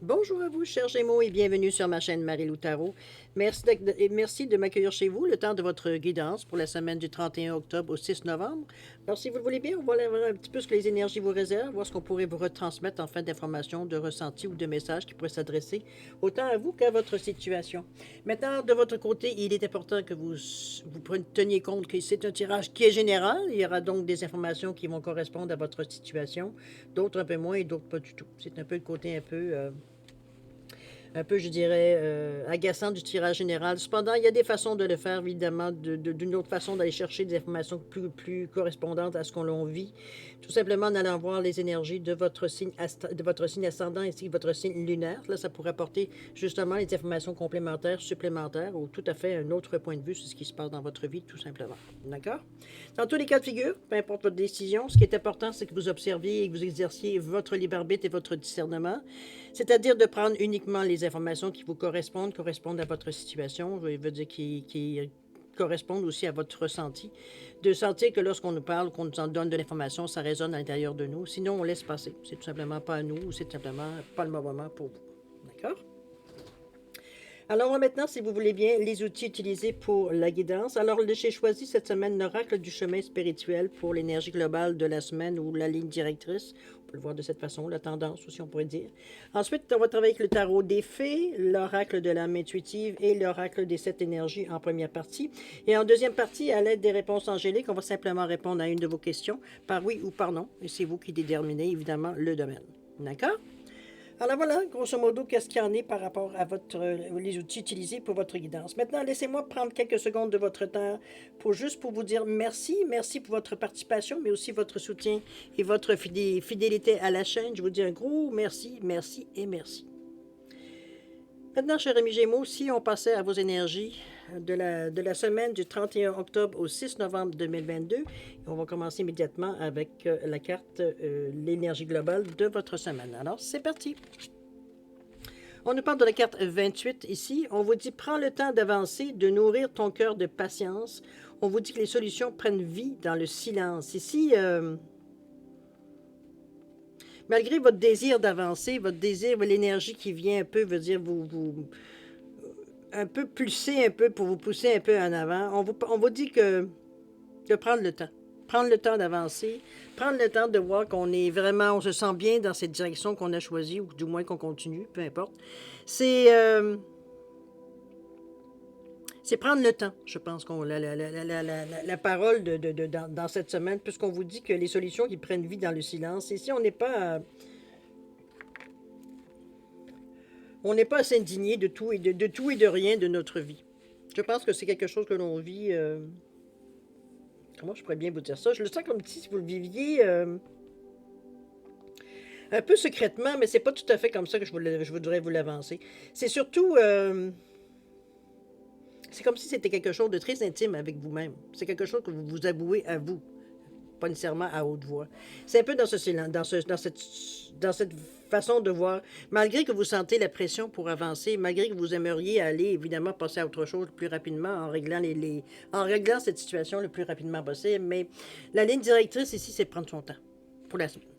Bonjour à vous, chers Gémeaux, et bienvenue sur ma chaîne Marie-Lou Tarot. Merci de m'accueillir chez vous le temps de votre guidance pour la semaine du 31 octobre au 6 novembre. Alors, si vous le voulez bien, on va aller voir un petit peu ce que les énergies vous réservent, voir ce qu'on pourrait vous retransmettre en fin d'informations, de ressentis ou de messages qui pourraient s'adresser autant à vous qu'à votre situation. Maintenant, de votre côté, il est important que vous teniez compte que c'est un tirage qui est général. Il y aura donc des informations qui vont correspondre à votre situation, d'autres un peu moins et d'autres pas du tout. C'est un peu le côté un peu, je dirais, agaçant du tirage général. Cependant, il y a des façons de le faire, évidemment, d'une autre façon d'aller chercher des informations plus correspondantes à ce qu'on l'on vit. Tout simplement en allant voir les énergies de votre signe ascendant ainsi que votre signe lunaire. Là, ça pourrait apporter justement les informations complémentaires, supplémentaires ou tout à fait un autre point de vue sur ce qui se passe dans votre vie, tout simplement. D'accord? Dans tous les cas de figure, peu importe votre décision, ce qui est important, c'est que vous observiez et que vous exerciez votre libre arbitre et votre discernement, c'est-à-dire de prendre uniquement les informations qui vous correspondent à votre situation, je veux dire qui correspondent aussi à votre ressenti, de sentir que lorsqu'on nous parle, qu'on nous en donne de l'information, ça résonne à l'intérieur de nous. Sinon, on laisse passer. C'est tout simplement pas à nous ou c'est tout simplement pas le bon moment pour vous. D'accord? Alors maintenant, si vous voulez bien, les outils utilisés pour la guidance. Alors, j'ai choisi cette semaine l'oracle du chemin spirituel pour l'énergie globale de la semaine ou la ligne directrice. On peut le voir de cette façon, la tendance aussi, on pourrait dire. Ensuite, on va travailler avec le tarot des fées, l'oracle de l'âme intuitive et l'oracle des 7 énergies en première partie. Et en deuxième partie, à l'aide des réponses angéliques, on va simplement répondre à une de vos questions par oui ou par non. Et c'est vous qui déterminez, évidemment, le domaine. D'accord? Alors voilà, grosso modo, qu'est-ce qu'il y en est par rapport à les outils utilisés pour votre guidance. Maintenant, laissez-moi prendre quelques secondes de votre temps pour vous dire merci. Merci pour votre participation, mais aussi votre soutien et votre fidélité à la chaîne. Je vous dis un gros merci, merci et merci. Maintenant, chers amis Gémeaux, si on passait à vos énergies de la semaine du 31 octobre au 6 novembre 2022, on va commencer immédiatement avec la carte l'énergie globale de votre semaine. Alors, c'est parti! On nous parle de la carte 28 ici. On vous dit, prends le temps d'avancer, de nourrir ton cœur de patience. On vous dit que les solutions prennent vie dans le silence. Ici, malgré votre désir d'avancer, votre désir, l'énergie qui vient un peu, veut dire un peu pulser un peu pour vous pousser un peu en avant. On vous dit que de prendre le temps. Prendre le temps d'avancer, prendre le temps de voir qu'on est vraiment, on se sent bien dans cette direction qu'on a choisie, ou du moins qu'on continue, peu importe. C'est prendre le temps, je pense, qu'on la parole dans cette semaine, puisqu'on vous dit que les solutions qui prennent vie dans le silence, et si on n'est pas... on n'est pas à s'indigner de tout et de rien de notre vie. Je pense que c'est quelque chose que l'on vit... comment je pourrais bien vous dire ça? Je le sens comme si vous le viviez un peu secrètement, mais c'est pas tout à fait comme ça que je voudrais vous l'avancer. C'est surtout... c'est comme si c'était quelque chose de très intime avec vous-même. C'est quelque chose que vous vous avouez à vous, pas nécessairement à haute voix. C'est un peu dans cette façon de voir, malgré que vous sentez la pression pour avancer, malgré que vous aimeriez aller évidemment passer à autre chose plus rapidement en réglant en réglant cette situation le plus rapidement possible, mais la ligne directrice ici, c'est prendre son temps pour la semaine.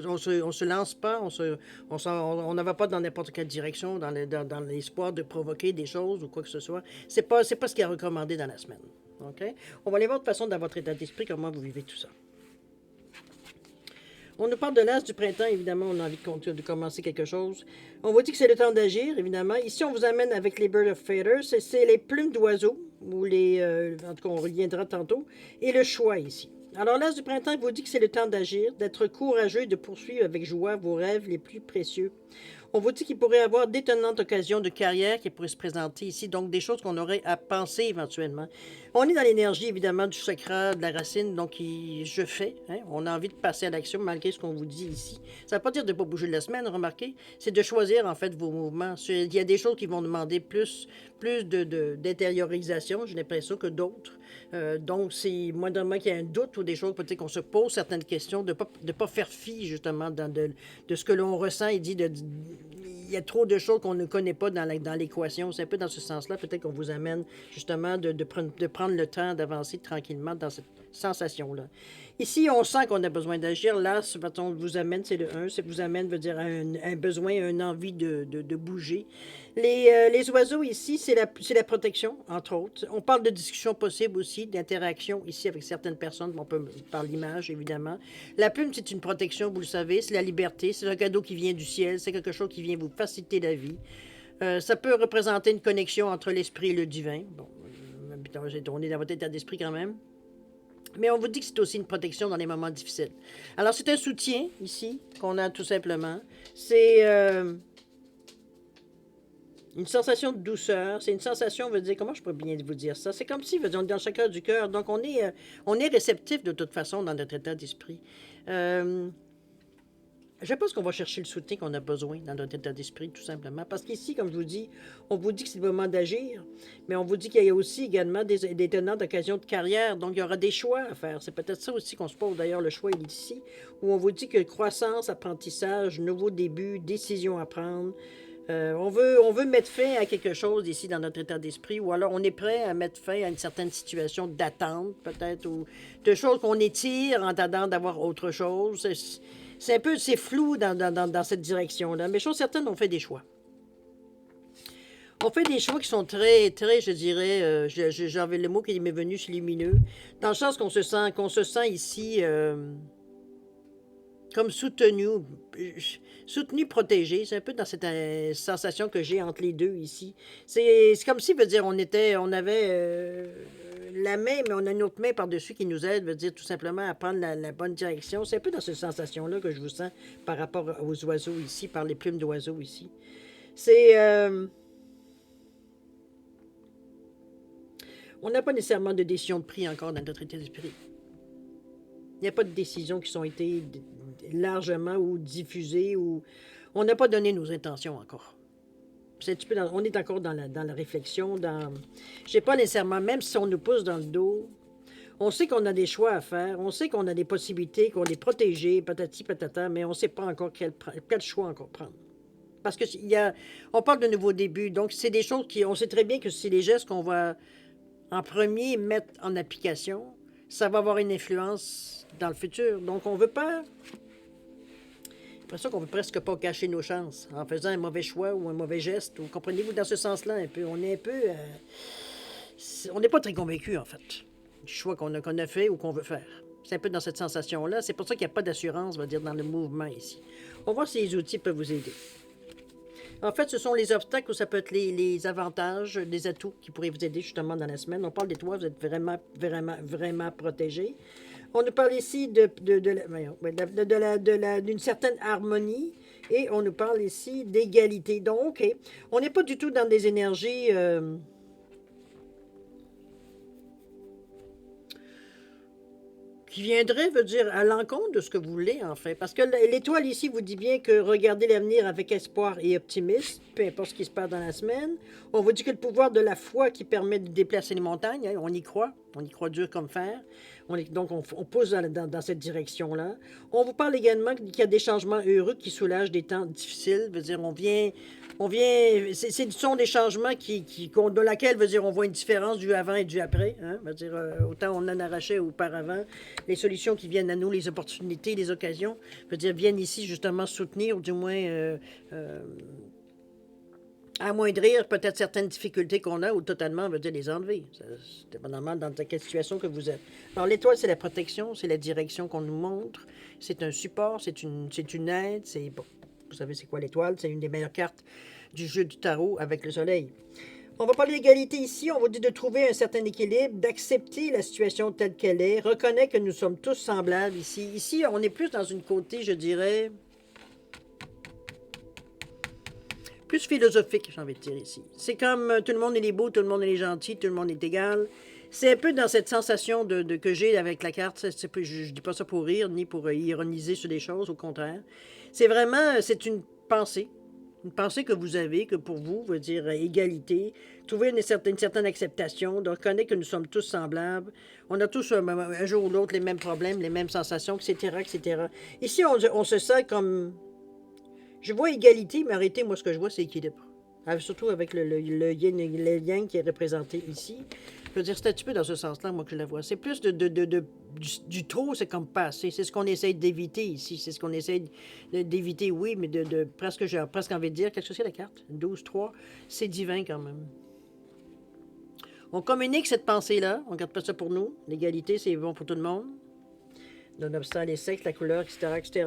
On se lance pas, on ne va pas dans n'importe quelle direction, dans l'espoir de provoquer des choses ou quoi que ce soit. C'est pas ce qui est recommandé dans la semaine. OK? On va aller voir de façon dans votre état d'esprit comment vous vivez tout ça. On nous parle de l'as du printemps, évidemment, on a envie de commencer quelque chose. On vous dit que c'est le temps d'agir, évidemment. Ici, on vous amène avec les Bird of Feathers, c'est les plumes d'oiseaux, ou en tout cas, on reviendra tantôt, et le choix ici. Alors, l'as du printemps vous dit que c'est le temps d'agir, d'être courageux et de poursuivre avec joie vos rêves les plus précieux. On vous dit qu'il pourrait y avoir d'étonnantes occasions de carrière qui pourraient se présenter ici, donc des choses qu'on aurait à penser éventuellement. On est dans l'énergie, évidemment, du chakra, de la racine, donc je fais. Hein? On a envie de passer à l'action malgré ce qu'on vous dit ici. Ça ne veut pas dire de ne pas bouger de la semaine, remarquez. C'est de choisir, en fait, vos mouvements. Il y a des choses qui vont demander plus d'intériorisation, j'ai l'impression, que d'autres. Donc, c'est moindrement qu'il y a un doute ou des choses, peut-être qu'on se pose certaines questions, de pas faire fi, justement, de ce que l'on ressent et dit il y a trop de choses qu'on ne connaît pas dans l'équation. C'est un peu dans ce sens-là, peut-être qu'on vous amène justement de prendre le temps d'avancer tranquillement dans cette sensation-là. Ici, on sent qu'on a besoin d'agir. Là, ce qu'on vous amène, c'est le 1. Ça vous amène, veut dire, un besoin, une envie de bouger. Les oiseaux ici, c'est la protection, entre autres. On parle de discussion possible aussi, d'interaction ici avec certaines personnes, on peut par l'image, évidemment. La plume, c'est une protection, vous le savez, c'est la liberté, c'est un cadeau qui vient du ciel, c'est quelque chose qui vient vous faciliter la vie. Ça peut représenter une connexion entre l'esprit et le divin. Bon, on est dans votre état d'esprit quand même. Mais on vous dit que c'est aussi une protection dans les moments difficiles. Alors, c'est un soutien, ici, qu'on a tout simplement. C'est une sensation de douceur. C'est une sensation, veut dire, comment je pourrais bien vous dire ça? C'est comme si, veut dire, on est dans chacun du cœur. Donc, on est réceptif de toute façon dans notre état d'esprit. Je pense qu'on va chercher le soutien qu'on a besoin dans notre état d'esprit, tout simplement. Parce qu'ici, comme je vous dis, on vous dit que c'est le moment d'agir, mais on vous dit qu'il y a aussi également des tenants d'occasion de carrière. Donc, il y aura des choix à faire. C'est peut-être ça aussi qu'on se pose. D'ailleurs, le choix, il est ici, où on vous dit que croissance, apprentissage, nouveau début, décision à prendre. On veut mettre fin à quelque chose ici dans notre état d'esprit, ou alors on est prêt à mettre fin à une certaine situation d'attente, peut-être, ou de choses qu'on étire en attendant d'avoir autre chose. C'est un peu, c'est flou dans cette direction-là, mais chose certaine, on fait des choix. On fait des choix qui sont très, très, je dirais, j'avais le mot qui m'est venu, c'est lumineux, dans le sens qu'on se sent ici comme soutenu, protégé. C'est un peu dans cette sensation que j'ai entre les deux ici. C'est comme si, veut dire, on avait la main, mais on a une autre main par-dessus qui nous aide, veut dire tout simplement à prendre la bonne direction. C'est un peu dans cette sensation-là que je vous sens par rapport aux oiseaux ici, par les plumes d'oiseaux ici. C'est... on n'a pas nécessairement de décision de prix encore dans notre état d'esprit. Il n'y a pas de décisions qui ont été largement ou diffusées, ou on n'a pas donné nos intentions encore. On est encore dans la réflexion, je sais pas nécessairement, même si on nous pousse dans le dos, on sait qu'on a des choix à faire, on sait qu'on a des possibilités, qu'on est protégé, patati patata, mais on ne sait pas encore quel choix encore prendre. Parce que on parle de nouveaux débuts, donc c'est des choses on sait très bien que c'est les gestes qu'on va en premier mettre en application, ça va avoir une influence dans le futur. Donc on veut pas... C'est pour ça qu'on veut presque pas cacher nos chances en faisant un mauvais choix ou un mauvais geste. Ou comprenez-vous dans ce sens-là un peu? On est un peu... on n'est pas très convaincu en fait du choix qu'on a fait ou qu'on veut faire. C'est un peu dans cette sensation-là. C'est pour ça qu'il n'y a pas d'assurance, on va dire, dans le mouvement ici. On va voir si les outils peuvent vous aider. En fait, ce sont les obstacles ou ça peut être les avantages, les atouts qui pourraient vous aider justement dans la semaine. On parle des toits, vous êtes vraiment, vraiment, vraiment protégés. On nous parle ici d'une certaine harmonie et on nous parle ici d'égalité. Donc, OK, on n'est pas du tout dans des énergies... qui viendrait, veut dire, à l'encontre de ce que vous voulez, en fait. Parce que l'étoile ici vous dit bien que regardez l'avenir avec espoir et optimisme, peu importe ce qui se passe dans la semaine. On vous dit que le pouvoir de la foi qui permet de déplacer les montagnes, hein, on y croit dur comme fer. Donc, on pousse dans cette direction-là. On vous parle également qu'il y a des changements heureux qui soulagent des temps difficiles. Veut dire, ce sont des changements dans laquelle, veut dire, on voit une différence du avant et du après. Hein? Veut dire, autant on en arrachait auparavant, les solutions qui viennent à nous, les opportunités, les occasions, veut dire, viennent ici justement soutenir, ou du moins amoindrir peut-être certaines difficultés qu'on a, ou totalement, veut dire, les enlever. C'est dépendamment dans quelle situation que vous êtes. Alors, l'étoile, c'est la protection, c'est la direction qu'on nous montre, c'est un support, c'est une aide, c'est... Bon, vous savez c'est quoi l'étoile? C'est une des meilleures cartes du jeu du tarot avec le soleil. On va parler d'égalité ici. On va dire de trouver un certain équilibre, d'accepter la situation telle qu'elle est, reconnaître que nous sommes tous semblables ici. Ici, on est plus dans une côté, je dirais, plus philosophique, j'ai envie de dire ici. C'est comme tout le monde est beau, tout le monde est gentil, tout le monde est égal. C'est un peu dans cette sensation que j'ai avec la carte. Je ne dis pas ça pour rire, ni pour ironiser sur des choses, au contraire. C'est vraiment, c'est une pensée que vous avez, que pour vous, veut dire égalité, trouver une certaine acceptation, de reconnaître que nous sommes tous semblables, on a tous un jour ou l'autre les mêmes problèmes, les mêmes sensations, etc., etc. Ici, on se sent comme... Je vois égalité, mais arrêtez, moi, ce que je vois, c'est équilibre. Surtout avec le yin et le yang qui est représenté ici. Je veux dire, c'est un petit peu dans ce sens-là, moi, que je la vois. C'est plus du trop, c'est comme pas assez. C'est ce qu'on essaye d'éviter ici. C'est ce qu'on essaye d'éviter, oui, mais presque, j'ai presque envie de dire, qu'est-ce que c'est la carte? 12-3, c'est divin quand même. On communique cette pensée-là, on ne garde pas ça pour nous. L'égalité, c'est bon pour tout le monde. Nonobstant les sexes, la couleur, etc., etc.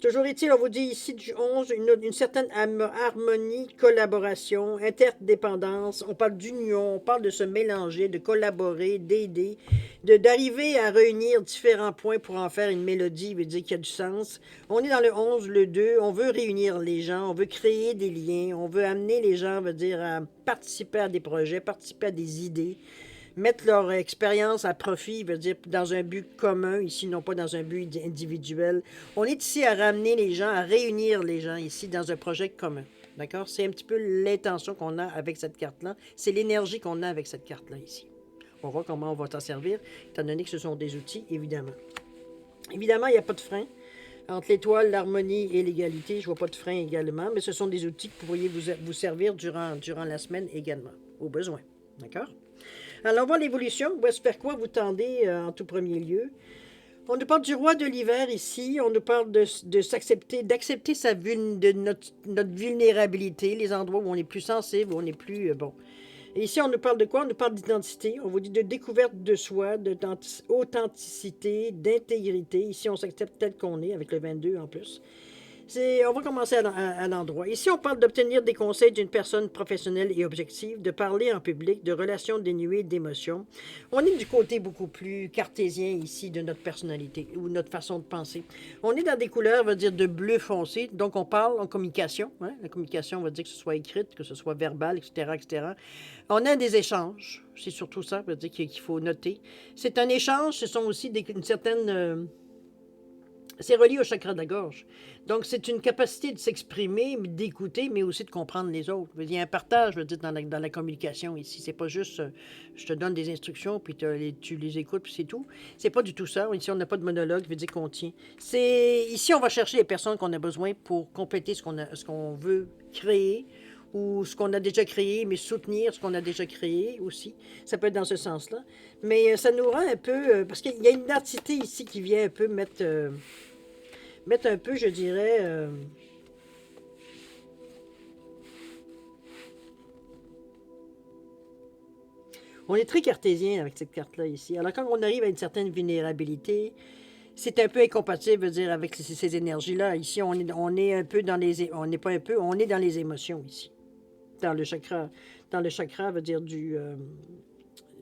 Toujours est-il, on vous dit ici du 11, une certaine harmonie, collaboration, interdépendance. On parle d'union, on parle de se mélanger, de collaborer, d'aider, d'arriver à réunir différents points pour en faire une mélodie, veut dire qu'il y a du sens. On est dans le 11, le 2, on veut réunir les gens, on veut créer des liens, on veut amener les gens, veut dire, à participer à des projets, participer à des idées, mettre leur expérience à profit, veut dire dans un but commun, ici, non pas dans un but individuel. On est ici à ramener les gens, à réunir les gens ici dans un projet commun. D'accord? C'est un petit peu l'intention qu'on a avec cette carte-là. C'est l'énergie qu'on a avec cette carte-là ici. On voit comment on va s'en servir, étant donné que ce sont des outils, évidemment. Évidemment, il n'y a pas de frein. Entre l'étoile, l'harmonie et l'égalité, je ne vois pas de frein également, mais ce sont des outils que vous pourriez vous servir durant la semaine également, au besoin. D'accord? Alors, on voit l'évolution. Vers quoi vous tendez en tout premier lieu? On nous parle du roi de l'hiver ici. On nous parle de s'accepter, d'accepter notre vulnérabilité, les endroits où on est plus sensible, où on est plus... bon. Et ici, on nous parle de quoi? On nous parle d'identité. On vous dit de découverte de soi, d'authenticité, d'intégrité. Ici, on s'accepte tel qu'on est, avec le 22 en plus. On va commencer à l'endroit. Ici, on parle d'obtenir des conseils d'une personne professionnelle et objective, de parler en public, de relations dénuées d'émotions. On est du côté beaucoup plus cartésien ici de notre personnalité ou notre façon de penser. On est dans des couleurs, veut dire de bleu foncé, donc on parle en communication. Hein? La communication veut dire que ce soit écrite, que ce soit verbal, etc., etc. On a des échanges, c'est surtout ça, veut dire qu'il faut noter. C'est un échange, ce sont aussi une certaine... c'est relié au chakra de la gorge. Donc, c'est une capacité de s'exprimer, d'écouter, mais aussi de comprendre les autres. Il y a un partage, je veux dire, dans la communication ici. C'est pas juste je te donne des instructions, puis tu les écoutes, puis c'est tout. C'est pas du tout ça. Ici, on n'a pas de monologue, veut dire qu'on tient. Ici, on va chercher les personnes qu'on a besoin pour compléter ce qu'on veut créer, ou ce qu'on a déjà créé, mais soutenir ce qu'on a déjà créé aussi. Ça peut être dans ce sens-là. Mais ça nous rend un peu... parce qu'il y a une identité ici qui vient un peu mettre un peu, je dirais... on est très cartésien avec cette carte-là ici. Alors, quand on arrive à une certaine vulnérabilité, c'est un peu incompatible, veut dire, avec ces énergies-là. Ici, on est un peu dans les... On n'est pas un peu, on est dans les émotions ici. Dans le chakra, veut dire du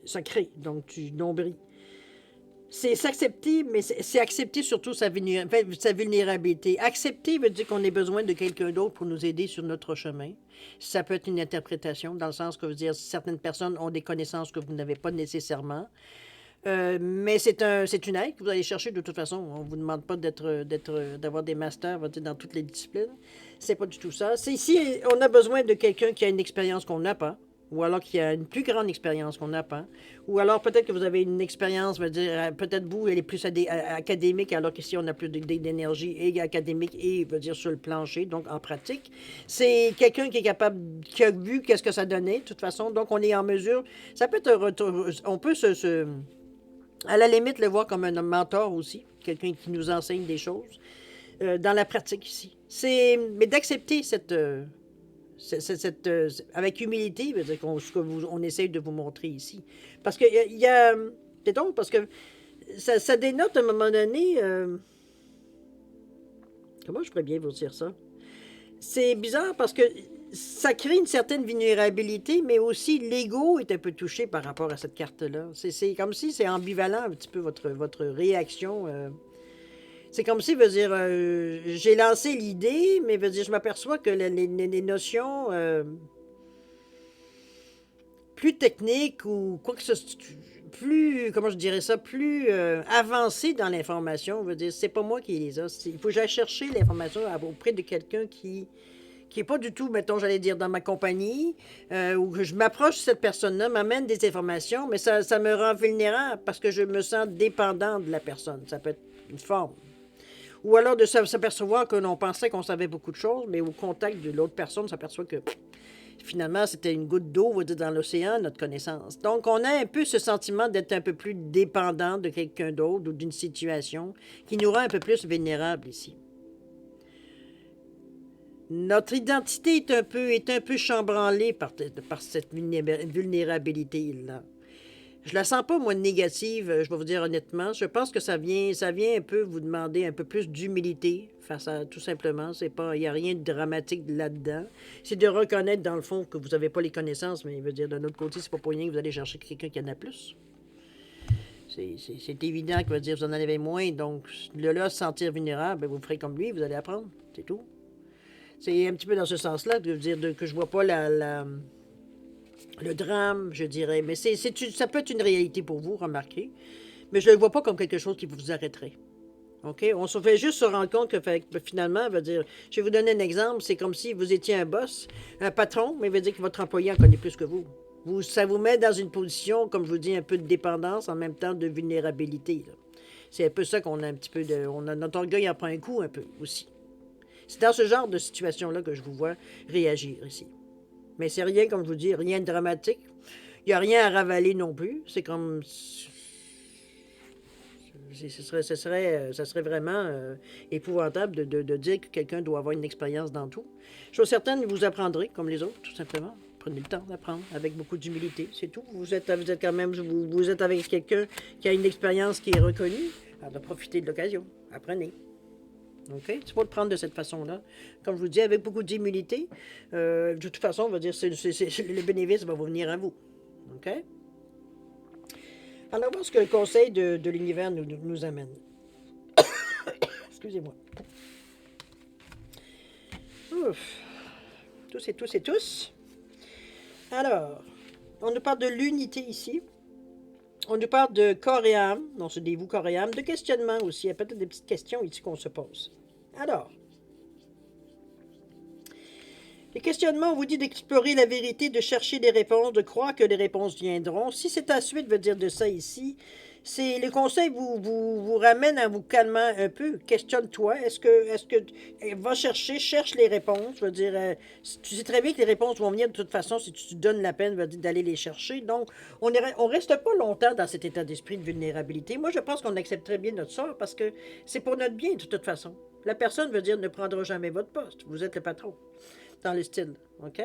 sacré, donc du nombril. C'est s'accepter, mais c'est accepter surtout sa vulnérabilité. Accepter veut dire qu'on a besoin de quelqu'un d'autre pour nous aider sur notre chemin. Ça peut être une interprétation, dans le sens que veut dire certaines personnes ont des connaissances que vous n'avez pas nécessairement. Mais c'est une aide que vous allez chercher de toute façon. On ne vous demande pas d'avoir des masters dans toutes les disciplines. C'est pas du tout ça. C'est ici, on a besoin de quelqu'un qui a une expérience qu'on n'a pas, ou alors qui a une plus grande expérience qu'on n'a pas, ou alors peut-être que vous avez une expérience, peut-être vous, elle est plus académique, alors qu'ici on a plus d'énergie et académique et veut dire sur le plancher, donc en pratique. C'est quelqu'un qui est capable, qui a vu qu'est-ce que ça donnait, de toute façon, donc on est en mesure, ça peut être un retour, on peut à la limite le voir comme un mentor aussi, quelqu'un qui nous enseigne des choses dans la pratique ici. Mais d'accepter avec humilité, ce que on essaye de vous montrer ici. Parce que c'est donc parce que ça dénote à un moment donné. Comment je pourrais bien vous dire ça? C'est bizarre parce que ça crée une certaine vulnérabilité, mais aussi l'ego est un peu touché par rapport à cette carte-là. C'est comme si c'est ambivalent un petit peu votre réaction. C'est comme si, veut dire, j'ai lancé l'idée, mais veut dire, je m'aperçois que les notions plus techniques ou quoi que ce soit, plus, comment je dirais ça, plus avancées dans l'information, veut dire, c'est pas moi qui les a. Il faut que j'aille chercher l'information auprès de quelqu'un qui est pas du tout, mettons, j'allais dire, dans ma compagnie, ou que je m'approche de cette personne-là, m'amène des informations, mais ça me rend vulnérable parce que je me sens dépendant de la personne. Ça peut être une forme. Ou alors de s'apercevoir que l'on pensait qu'on savait beaucoup de choses, mais au contact de l'autre personne, on s'aperçoit que finalement, c'était une goutte d'eau, on va dire, dans l'océan, notre connaissance. Donc, on a un peu ce sentiment d'être un peu plus dépendant de quelqu'un d'autre ou d'une situation qui nous rend un peu plus vulnérables ici. Notre identité est un peu chambranlée par cette vulnérabilité-là. Je la sens pas, moi, négative, je vais vous dire honnêtement. Je pense que ça vient un peu vous demander un peu plus d'humilité face à tout simplement. C'est pas, il n'y a rien de dramatique là-dedans. C'est de reconnaître, dans le fond, que vous n'avez pas les connaissances, mais il veut dire, d'un autre côté, c'est pas pour rien que vous allez chercher quelqu'un qui en a plus. C'est évident que vous en avez moins. Donc, là, se sentir vulnérable, ben, vous ferez comme lui, vous allez apprendre. C'est tout. C'est un petit peu dans ce sens-là que, que je vois pas le drame, je dirais. Mais ça peut être une réalité pour vous, remarquez. Mais je ne le vois pas comme quelque chose qui vous arrêterait. OK? On se fait juste se rendre compte que finalement, je vais vous donner un exemple. C'est comme si vous étiez un boss, un patron, mais veut dire que votre employé en connaît plus que vous. Ça vous met dans une position, comme je vous dis, un peu de dépendance, en même temps de vulnérabilité. C'est un peu ça qu'on a un petit peu de. Notre orgueil en prend un coup un peu aussi. C'est dans ce genre de situation-là que je vous vois réagir ici. Mais c'est rien, comme je vous dis, rien de dramatique. Il n'y a rien à ravaler non plus. C'est comme. Ça serait vraiment épouvantable de dire que quelqu'un doit avoir une expérience dans tout. Je suis certaine que vous apprendrez, comme les autres, tout simplement. Prenez le temps d'apprendre avec beaucoup d'humilité, c'est tout. Vous êtes quand même, vous êtes avec quelqu'un qui a une expérience qui est reconnue. Alors, profitez de l'occasion. Apprenez. OK? Tu peux le prendre de cette façon-là. Comme je vous dis, avec beaucoup d'humilité. De toute façon, on va dire le bénéfice va vous venir à vous. OK? Alors, voir ce que le conseil de l'univers nous amène. Excusez-moi. Ouf. Tous et tous et tous. Alors, on nous parle de l'unité ici. On nous parle de corps et âme. Non, c'est des vous corps et âme. De questionnement aussi. Il y a peut-être des petites questions ici qu'on se pose. Alors, les questionnements, on vous dit d'explorer la vérité, de chercher des réponses, de croire que les réponses viendront. Si c'est à suite, veut dire de ça ici, c'est le conseil vous ramène à vous calmer un peu. Questionne-toi. Est-ce que va cherche les réponses. Veut dire, tu sais très bien que les réponses vont venir de toute façon si tu te donnes la peine d'aller les chercher. Donc, on reste pas longtemps dans cet état d'esprit de vulnérabilité. Moi, je pense qu'on accepte très bien notre sort parce que c'est pour notre bien de toute façon. La personne veut dire ne prendra jamais votre poste. Vous êtes le patron. Dans le style, OK?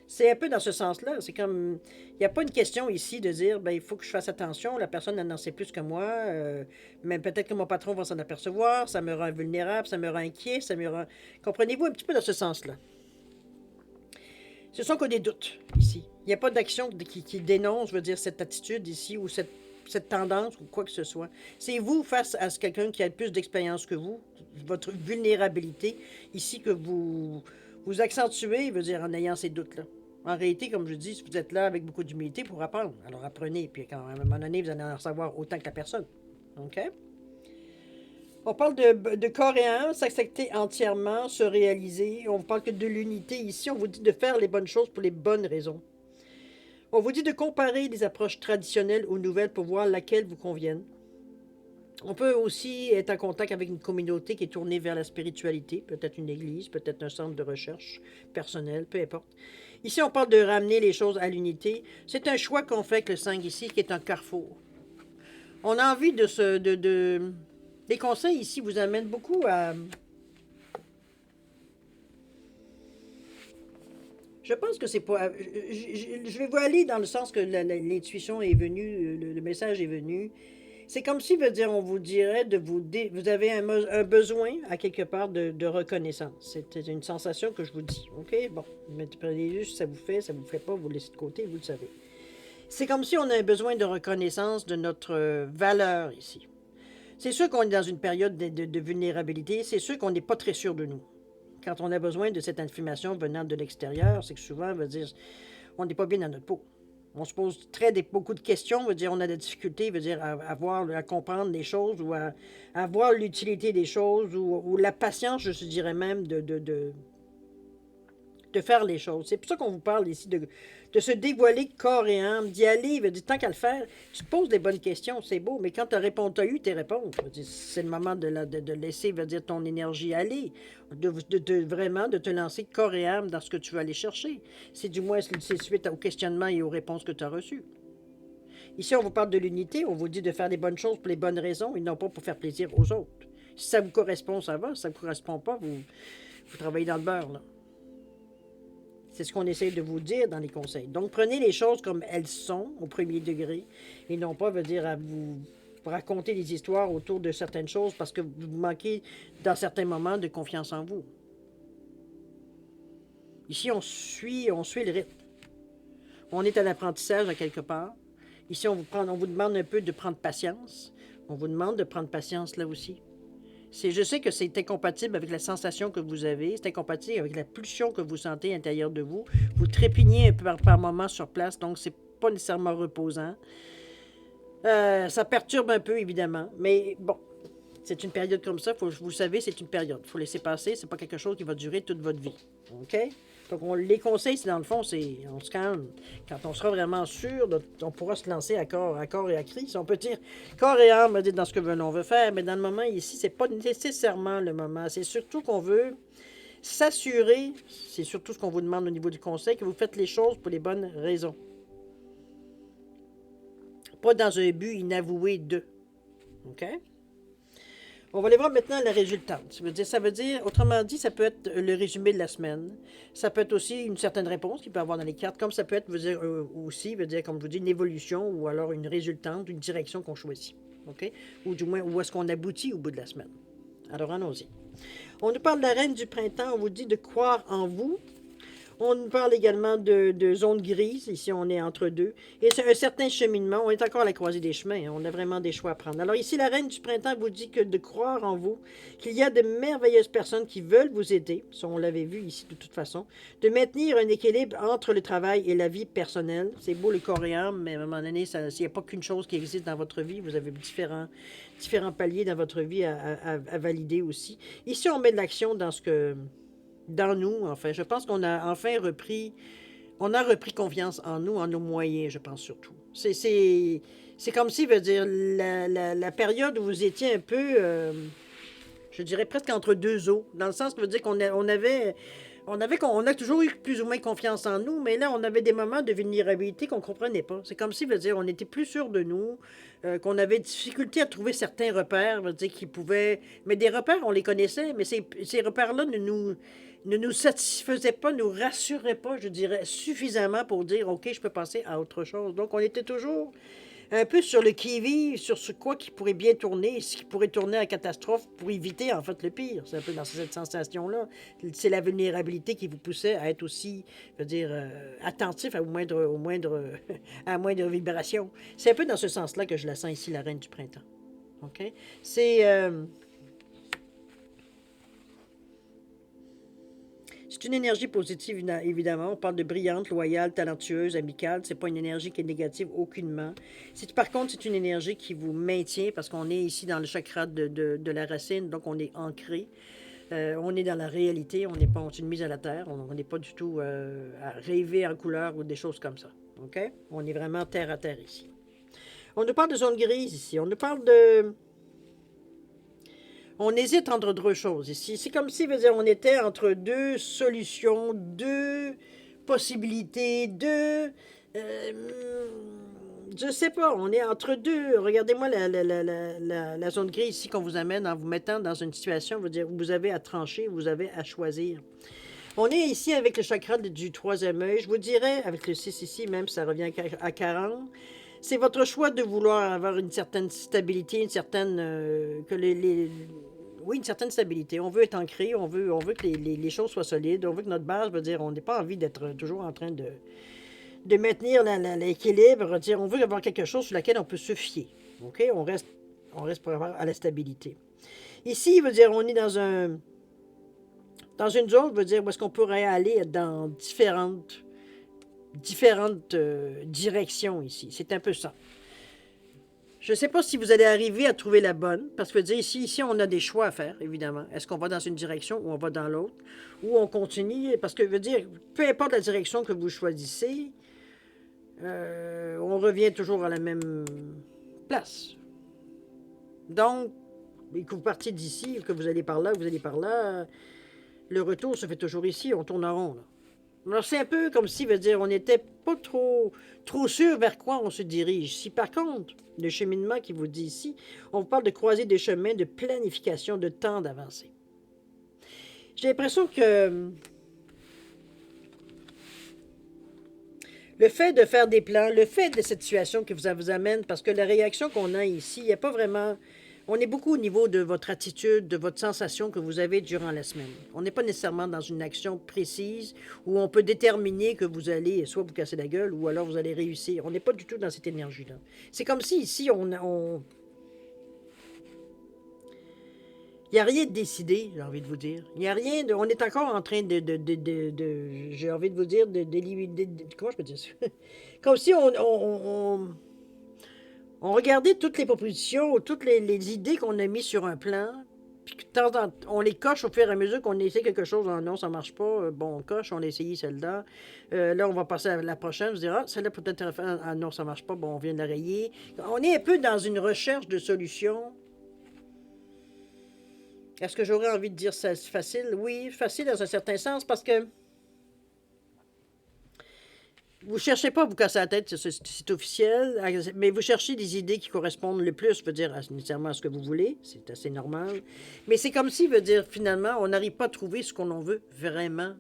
C'est un peu dans ce sens-là. C'est comme, il n'y a pas une question ici de dire, ben il faut que je fasse attention, la personne en sait plus que moi, mais peut-être que mon patron va s'en apercevoir, ça me rend vulnérable, ça me rend inquiet, ça me rend... Comprenez-vous un petit peu dans ce sens-là? Ce sont que des doutes ici. Il n'y a pas d'action qui dénonce, je veux dire, cette attitude ici ou cette tendance ou quoi que ce soit. C'est vous face à quelqu'un qui a plus d'expérience que vous, votre vulnérabilité ici que vous accentuez, veut dire, en ayant ces doutes-là. En réalité, comme je dis, vous êtes là avec beaucoup d'humilité pour apprendre. Alors apprenez, puis à un moment donné, vous allez en savoir autant que la personne. OK? On parle de corps et âme, s'accepter entièrement, se réaliser. On parle que de l'unité ici. On vous dit de faire les bonnes choses pour les bonnes raisons. On vous dit de comparer les approches traditionnelles aux nouvelles pour voir laquelle vous conviennent. On peut aussi être en contact avec une communauté qui est tournée vers la spiritualité, peut-être une église, peut-être un centre de recherche personnel, peu importe. Ici, on parle de ramener les choses à l'unité. C'est un choix qu'on fait avec le 5 ici, qui est un carrefour. On a envie Les conseils ici vous amènent beaucoup à... Je pense que c'est pas... Je vais vous aller dans le sens que l'intuition est venue, le message est venu. C'est comme si, veut dire, on vous dirait de vous avez un besoin, à quelque part, de reconnaissance. C'est une sensation que je vous dis. OK? Bon, prenez juste, ça vous fait pas, vous le laissez de côté, vous le savez. C'est comme si on a un besoin de reconnaissance de notre valeur ici. C'est sûr qu'on est dans une période de vulnérabilité. C'est sûr qu'on n'est pas très sûr de nous. Quand on a besoin de cette information venant de l'extérieur, c'est que souvent, veut dire, on n'est pas bien dans notre peau. On se pose beaucoup de questions, veut dire on a des difficultés, veut dire à comprendre les choses ou à voir l'utilité des choses ou la patience, je dirais même, de de faire les choses. C'est pour ça qu'on vous parle ici de se dévoiler corps et âme, d'y aller. Veut dire, tant qu'à le faire, tu te poses des bonnes questions, c'est beau, mais quand tu as eu tes réponses, c'est le moment de laisser, veut dire, ton énergie aller, vraiment de te lancer corps et âme dans ce que tu veux aller chercher. C'est du moins c'est suite aux questionnements et aux réponses que tu as reçues. Ici, on vous parle de l'unité, on vous dit de faire les bonnes choses pour les bonnes raisons et non pas pour faire plaisir aux autres. Si ça vous correspond, ça va. Si ça ne vous correspond pas, vous travaillez dans le beurre, là. C'est ce qu'on essaie de vous dire dans les conseils. Donc, prenez les choses comme elles sont, au premier degré, et non pas, veut dire, à vous raconter des histoires autour de certaines choses parce que vous manquez, dans certains moments, de confiance en vous. Ici, on suit le rythme. On est à l'apprentissage à quelque part. Ici, on vous demande un peu de prendre patience. On vous demande de prendre patience là aussi. Je sais que c'est incompatible avec la sensation que vous avez, c'est incompatible avec la pulsion que vous sentez à l'intérieur de vous. Vous trépignez un peu par moment sur place, donc c'est pas nécessairement reposant. Ça perturbe un peu, évidemment, mais bon, c'est une période comme ça, vous le savez, c'est une période. Il faut laisser passer, c'est pas quelque chose qui va durer toute votre vie. OK? Donc, les conseils, c'est dans le fond, on se calme. Quand on sera vraiment sûr, on pourra se lancer à corps et à cri. Si on peut dire corps et âme dans ce que l'on veut faire, mais dans le moment ici, c'est pas nécessairement le moment. C'est surtout qu'on veut s'assurer, c'est surtout ce qu'on vous demande au niveau du conseil, que vous faites les choses pour les bonnes raisons. Pas dans un but inavoué de. OK? On va aller voir maintenant la résultante. Ça veut dire, autrement dit, ça peut être le résumé de la semaine. Ça peut être aussi une certaine réponse qu'il peut y avoir dans les cartes, comme ça peut être aussi, comme je vous dis, une évolution ou alors une résultante, une direction qu'on choisit. OK? Ou du moins, où est-ce qu'on aboutit au bout de la semaine. Alors, allons-y. On nous parle de la reine du printemps. On vous dit de croire en vous. On nous parle également de zone grise. Ici, on est entre deux. Et c'est un certain cheminement. On est encore à la croisée des chemins. On a vraiment des choix à prendre. Alors ici, la reine du printemps vous dit que de croire en vous, qu'il y a de merveilleuses personnes qui veulent vous aider. Ça, on l'avait vu ici de toute façon. De maintenir un équilibre entre le travail et la vie personnelle. C'est beau le corps et âme, mais à un moment donné, s'il n'y a pas qu'une chose qui existe dans votre vie, vous avez différents paliers dans votre vie à valider aussi. Ici, on met de l'action dans nous, enfin. Je pense qu'on a enfin repris confiance en nous, en nos moyens, je pense surtout. C'est comme si, veut dire, la période où vous étiez un peu, je dirais presque entre deux eaux, dans le sens que veut dire qu'on a toujours eu plus ou moins confiance en nous, mais là, on avait des moments de vulnérabilité qu'on ne comprenait pas. C'est comme si, veut dire, on était plus sûr de nous, qu'on avait difficulté à trouver certains repères, veut dire, qui pouvaient... Mais des repères, on les connaissait, mais ces repères-là ne nous satisfaisaient pas, nous rassuraient pas, je dirais, suffisamment pour dire, OK, je peux passer à autre chose. Donc, on était toujours un peu sur le qui-vive, sur ce quoi qui pourrait bien tourner, ce qui pourrait tourner en catastrophe pour éviter, en fait, le pire. C'est un peu dans cette sensation-là. C'est la vulnérabilité qui vous poussait à être aussi, je veux dire, attentif à à moindre vibration. C'est un peu dans ce sens-là que je la sens ici, la reine du printemps. OK? C'est une énergie positive, évidemment. On parle de brillante, loyale, talentueuse, amicale. C'est pas une énergie qui est négative aucunement. Par contre, c'est une énergie qui vous maintient parce qu'on est ici dans le chakra de la racine, donc on est ancré. On est dans la réalité, on n'est pas une mise à la terre, on n'est pas du tout à rêver en couleur ou des choses comme ça. OK? On est vraiment terre à terre ici. On nous parle de zone grise ici. On nous parle de... On hésite entre deux choses ici. C'est comme si, on était entre deux solutions, deux possibilités, je sais pas, on est entre deux. Regardez-moi la zone grise ici qu'on vous amène en vous mettant dans une situation, où vous avez à trancher, vous avez à choisir. On est ici avec le chakra du troisième œil. Je vous dirais, avec le 6 ici, même ça revient à 40. C'est votre choix de vouloir avoir une certaine stabilité, une certaine oui, une certaine stabilité. On veut être ancré, on veut que les choses soient solides, on veut que notre base, on n'a pas envie d'être toujours en train de maintenir l'équilibre. On veut avoir quelque chose sur laquelle on peut se fier. OK? On reste pour avoir à la stabilité. Ici, on est dans une zone, où est-ce qu'on pourrait aller dans différentes directions ici. C'est un peu ça. Je ne sais pas si vous allez arriver à trouver la bonne, parce que dire, ici, on a des choix à faire, évidemment. Est-ce qu'on va dans une direction ou on va dans l'autre, ou on continue, parce que veut dire, peu importe la direction que vous choisissez, on revient toujours à la même place. Donc, que vous partiez d'ici, que vous allez par là, vous allez par là, le retour se fait toujours ici, on tourne en rond. Là. Alors, c'est un peu comme si, veut dire, on n'était pas trop sûr vers quoi on se dirige. Si par contre, le cheminement qui vous dit ici, on vous parle de croiser des chemins, de planification, de temps d'avancer. J'ai l'impression que le fait de faire des plans, le fait de cette situation que ça vous amène, parce que la réaction qu'on a ici, il n'y a pas vraiment... On est beaucoup au niveau de votre attitude, de votre sensation que vous avez durant la semaine. On n'est pas nécessairement dans une action précise où on peut déterminer que vous allez soit vous casser la gueule ou alors vous allez réussir. On n'est pas du tout dans cette énergie-là. C'est comme si ici, il n'y a rien de décidé, j'ai envie de vous dire. Il n'y a rien de... On est encore en train j'ai envie de vous dire, comment je peux dire ça? Comme si on regardait toutes les propositions ou toutes les idées qu'on a mises sur un plan, puis que on les coche au fur et à mesure qu'on essaie quelque chose. Ah non, ça marche pas. Bon, on coche, on a essayé celle-là. Là, on va passer à la prochaine. Je dirais, ah, celle-là peut-être... Ah non, ça marche pas. Bon, on vient de la rayer. On est un peu dans une recherche de solutions. Est-ce que j'aurais envie de dire ça facile? Oui, facile dans un certain sens, parce que vous cherchez pas à vous casser la tête, c'est officiel, mais vous cherchez des idées qui correspondent le plus, veut dire, nécessairement à ce que vous voulez, c'est assez normal. Mais c'est comme si, veut dire, finalement, on n'arrive pas à trouver ce qu'on en veut vraiment.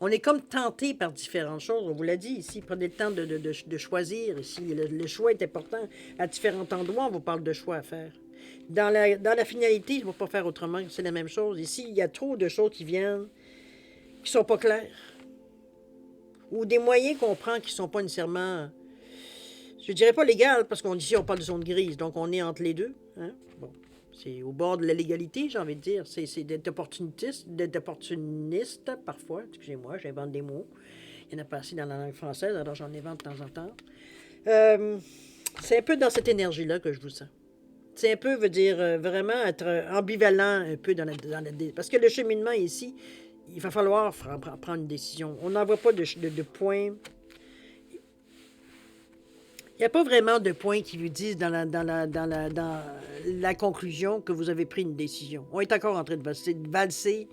On est comme tenté par différentes choses. On vous l'a dit ici, prenez le temps de choisir. Ici, le choix est important. À différents endroits, on vous parle de choix à faire. Dans la finalité, il ne va pas faire autrement. C'est la même chose. Ici, il y a trop de choses qui viennent, qui sont pas claires. Ou des moyens qu'on prend qui ne sont pas nécessairement, je dirais pas légal, parce qu'on ici on parle de zone grise, donc on est entre les deux. Hein? Bon, c'est au bord de la légalité, j'ai envie de dire. C'est d'être opportuniste parfois. Excusez-moi, j'invente des mots. Il y en a pas assez dans la langue française, alors j'en invente de temps en temps. C'est un peu dans cette énergie-là que je vous sens. C'est un peu, veut dire, vraiment être ambivalent un peu parce que le cheminement ici, il va falloir prendre une décision. On n'en voit pas de points. Il n'y a pas vraiment de points qui vous disent dans la conclusion que vous avez pris une décision. On est encore en train de valser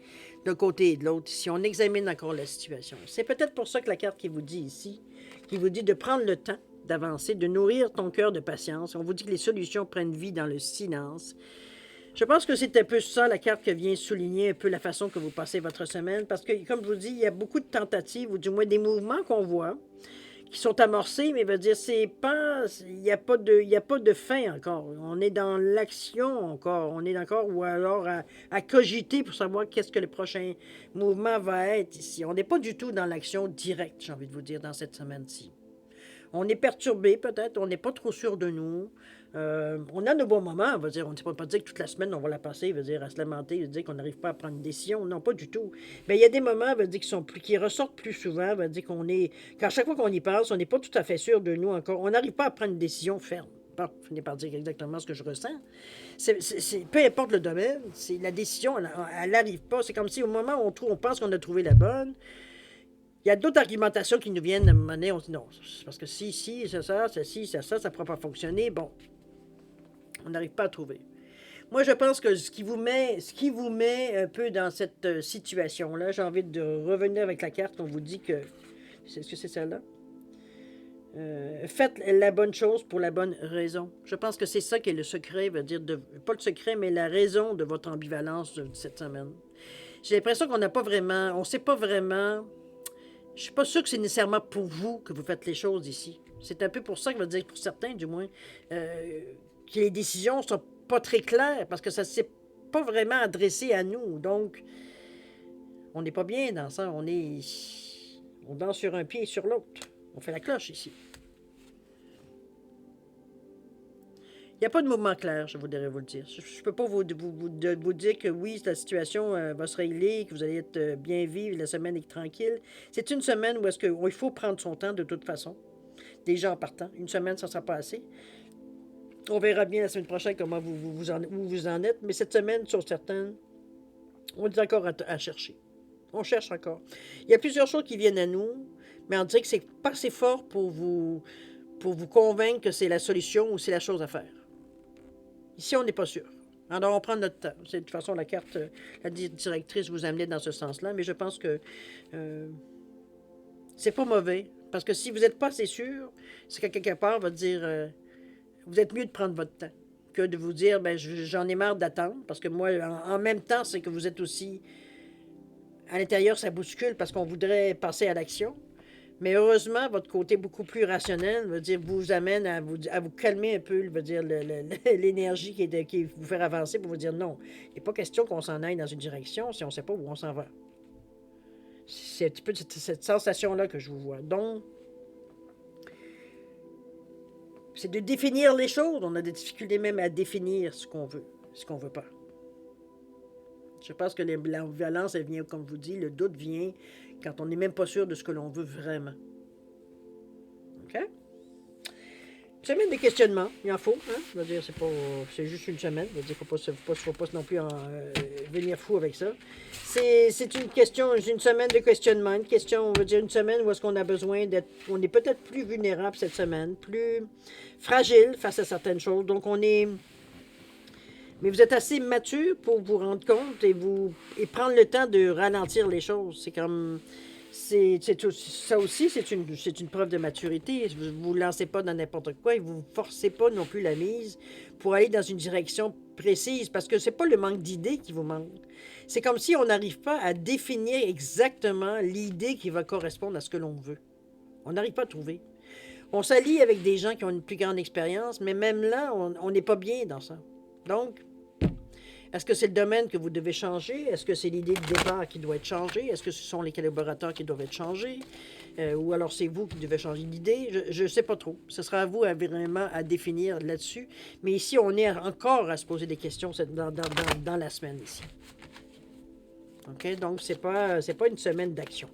d'un côté et de l'autre si on examine encore la situation. C'est peut-être pour ça que la carte qui vous dit ici, qui vous dit de prendre le temps d'avancer, de nourrir ton cœur de patience. On vous dit que les solutions prennent vie dans le silence. Je pense que c'est un peu ça, la carte qui vient souligner un peu la façon que vous passez votre semaine, parce que, comme je vous dis, il y a beaucoup de tentatives, ou du moins des mouvements qu'on voit, qui sont amorcés, mais veut dire, c'est pas, il n'y a pas de fin encore. On est dans l'action encore. On est encore, ou alors à cogiter pour savoir qu'est-ce que le prochain mouvement va être ici. On n'est pas du tout dans l'action directe, j'ai envie de vous dire, dans cette semaine-ci. On est perturbé peut-être, on n'est pas trop sûr de nous. On a nos bons moments, on va dire. On ne peut pas dire que toute la semaine, on va la passer, veut dire, à se lamenter, veut dire qu'on n'arrive pas à prendre une décision. Non, pas du tout. Mais il y a des moments, veut dire, qui ressortent plus souvent, veut dire qu'on est... Qu'à chaque fois qu'on y pense, on n'est pas tout à fait sûr de nous encore. On n'arrive pas à prendre une décision ferme. Bon, je finis par dire exactement ce que je ressens. Peu importe le domaine, la décision, elle n'arrive pas. C'est comme si au moment où on pense qu'on a trouvé la bonne, il y a d'autres argumentations qui nous viennent à un moment donné, on se dit non, c'est parce que si, c'est ça, ça ne pourra pas fonctionner. Bon, on n'arrive pas à trouver. Moi, je pense que ce qui vous met un peu dans cette situation-là, j'ai envie de revenir avec la carte, on vous dit que, est-ce que c'est celle-là? Faites la bonne chose pour la bonne raison. Je pense que c'est ça qui est le secret, veut dire, pas le secret, mais la raison de votre ambivalence de cette semaine. J'ai l'impression qu'on n'a pas vraiment, on ne sait pas vraiment. Je suis pas sûr que c'est nécessairement pour vous que vous faites les choses ici. C'est un peu pour ça que je veux dire, pour certains du moins, que les décisions sont pas très claires parce que ça ne s'est pas vraiment adressé à nous. Donc, on n'est pas bien dans ça. On danse sur un pied et sur l'autre. On fait la cloche ici. Il n'y a pas de mouvement clair, je voudrais vous le dire. Je ne peux pas vous dire que oui, la situation va se régler, que vous allez être bien vivre, la semaine est tranquille. C'est une semaine où il faut prendre son temps de toute façon. Déjà en partant. Une semaine, ça ne sera pas assez. On verra bien la semaine prochaine comment où vous en êtes, mais cette semaine, sur certaines, on est encore à chercher. On cherche encore. Il y a plusieurs choses qui viennent à nous, mais on dirait que c'est pas assez fort pour vous convaincre que c'est la solution ou c'est la chose à faire. Ici, on n'est pas sûr. Alors, on prend notre temps. De toute façon, la carte, la directrice vous amenait dans ce sens-là, mais je pense que c'est pas mauvais. Parce que si vous n'êtes pas assez sûr, c'est que quelque part, va dire, vous êtes mieux de prendre votre temps que de vous dire, ben j'en ai marre d'attendre. Parce que moi, en même temps, c'est que vous êtes aussi, à l'intérieur, ça bouscule parce qu'on voudrait passer à l'action. Mais heureusement, votre côté beaucoup plus rationnel vous amène à vous calmer un peu, l'énergie qui vous faire avancer pour vous dire non. Il n'est pas question qu'on s'en aille dans une direction si on ne sait pas où on s'en va. C'est un petit peu cette sensation-là que je vous vois. Donc, c'est de définir les choses. On a des difficultés même à définir ce qu'on veut, ce qu'on ne veut pas. Je pense que la violence, elle vient, comme je vous dis, le doute vient quand on n'est même pas sûr de ce que l'on veut vraiment. OK? Une semaine de questionnement, il en faut. Hein? Je veux dire, c'est juste une semaine. Je veux dire, faut pas non plus venir fou avec ça. C'est une question, une semaine de questionnement. Une question, on veut dire une semaine où est-ce qu'on a besoin d'être... On est peut-être plus vulnérable cette semaine, plus fragile face à certaines choses. Donc, on est... Mais vous êtes assez mature pour vous rendre compte et prendre le temps de ralentir les choses. C'est comme... ça aussi, c'est une preuve de maturité. Vous ne vous lancez pas dans n'importe quoi et vous ne forcez pas non plus la mise pour aller dans une direction précise parce que c'est pas le manque d'idées qui vous manque. C'est comme si on n'arrive pas à définir exactement l'idée qui va correspondre à ce que l'on veut. On n'arrive pas à trouver. On s'allie avec des gens qui ont une plus grande expérience, mais même là, on n'est pas bien dans ça. Donc, est-ce que c'est le domaine que vous devez changer? Est-ce que c'est l'idée de départ qui doit être changée? Est-ce que ce sont les collaborateurs qui doivent être changés? Ou alors c'est vous qui devez changer d'idée? Je ne sais pas trop. Ce sera à vous vraiment à définir là-dessus. Mais ici, on est encore à se poser des questions dans la semaine ici. OK? Donc, c'est pas une semaine d'action.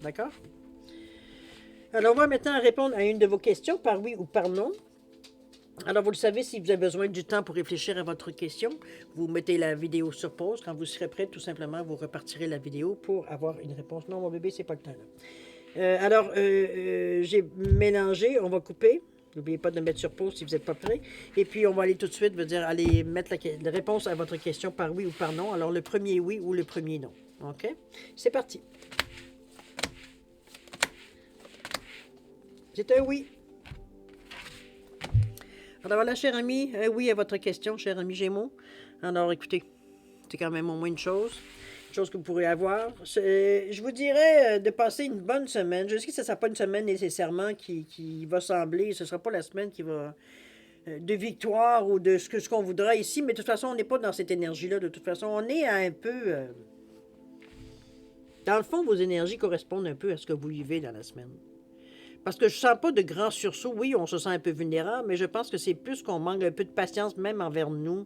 D'accord? Alors, on va maintenant répondre à une de vos questions par oui ou par non. Alors, vous le savez, si vous avez besoin du temps pour réfléchir à votre question, vous mettez la vidéo sur pause. Quand vous serez prêt, tout simplement, vous repartirez la vidéo pour avoir une réponse. Non, mon bébé, c'est pas le temps, là. J'ai mélangé. On va couper. N'oubliez pas de mettre sur pause si vous n'êtes pas prêt. Et puis, on va aller tout de suite, aller mettre la réponse à votre question par oui ou par non. Alors, le premier oui ou le premier non. OK? C'est parti. C'est un oui. Alors voilà, cher ami, un oui à votre question, cher ami Gémeaux. Alors écoutez, c'est quand même au moins une chose que vous pourrez avoir. Je vous dirais de passer une bonne semaine. Je sais que ce ne sera pas une semaine nécessairement qui va sembler, ce ne sera pas la semaine qui va de victoire ou de ce qu'on voudra ici, mais de toute façon, on n'est pas dans cette énergie-là. De toute façon, on est un peu... Dans le fond, vos énergies correspondent un peu à ce que vous vivez dans la semaine. Parce que je ne sens pas de grands sursauts. Oui, on se sent un peu vulnérable, mais je pense que c'est plus qu'on manque un peu de patience même envers nous.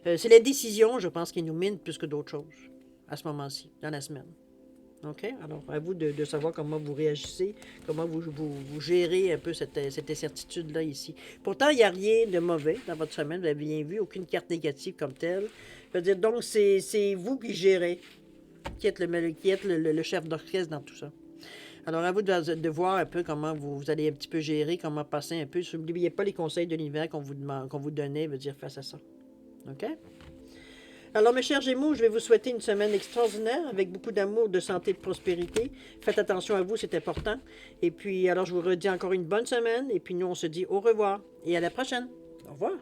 C'est la décision, je pense, qui nous mine plus que d'autres choses à ce moment-ci, dans la semaine. OK? Alors, à vous de savoir comment vous réagissez, comment vous gérez un peu cette incertitude-là ici. Pourtant, il n'y a rien de mauvais dans votre semaine, vous l'avez bien vu, aucune carte négative comme telle. Je veux dire, donc, c'est vous qui gérez, qui êtes le chef d'orchestre dans tout ça. Alors, à vous de voir un peu comment vous allez un petit peu gérer, comment passer un peu. N'oubliez pas les conseils de l'univers qu'on vous donnait, face à ça. OK? Alors, mes chers Gémeaux, je vais vous souhaiter une semaine extraordinaire avec beaucoup d'amour, de santé, de prospérité. Faites attention à vous, c'est important. Et puis, alors, je vous redis encore une bonne semaine. Et puis, nous, on se dit au revoir et à la prochaine. Au revoir.